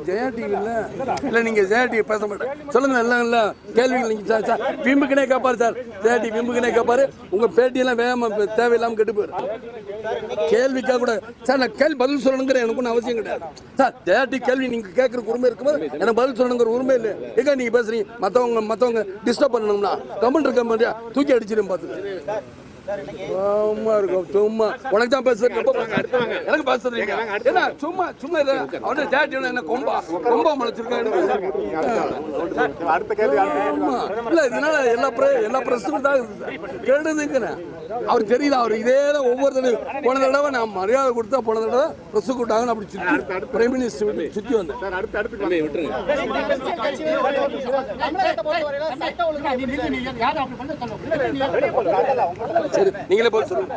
ஜெயா டிவியில் இல்லை நீங்கள் ஜெயா டிவி பேச மாட்டேன் சொல்லுங்கள் எல்லாம் இல்லை கேள்விகள் நீங்கள் சார் விம்புக்குனே கேட்பாரு சார் ஜெயா டிவி விம்புக்குனே கேட்பாரு உங்கள் பேட்டியெல்லாம் வேகமாக தேவையில்லாமல் கெட்டு போயிரு கேள்விக்காக கூட சார் நான் கேள்வி பதில் சொல்லணுங்கிற எனக்கு ஒன்றும் அவசியம் கிடையாது சார் ஜெயா டிவி கேள்வி நீங்கள் கேட்குற உரிமை இருக்கும்போது எனக்கு பதில் சொல்லணுங்கிற உரிமை இல்லை எங்கே நீங்கள் பேசுறீங்க மற்றவங்க டிஸ்டர்ப் பண்ணணும்னா கமெண்ட் இருக்க மாதிரியா தூக்கி அடிச்சிடும் பார்த்து சும்மா இருக்கும் சும்மா உனக்கு தான் பேசுறேன் எனக்கு பேசுறீங்க என்ன சும்மா சும்மா இல்லை அவனே ஜாட்டி என்ன கொம்பா முளைச்சிருக்கான் இல்லை இதனால எல்லா பிரச்சனையும் தான் கேடுதுங்கண்ணே அவர் தெரியல அவர் இதே தான் ஒவ்வொரு தடவை போன தடவை நான் மரியாதை கொடுத்தா போன தடவை பிரஸ் கூட்டாங்கன்னு அப்படி சுற்றி பிரைம் மினிஸ்டர் சுற்றி வந்தேன் சரி நீங்களே போய் சொல்லுங்க.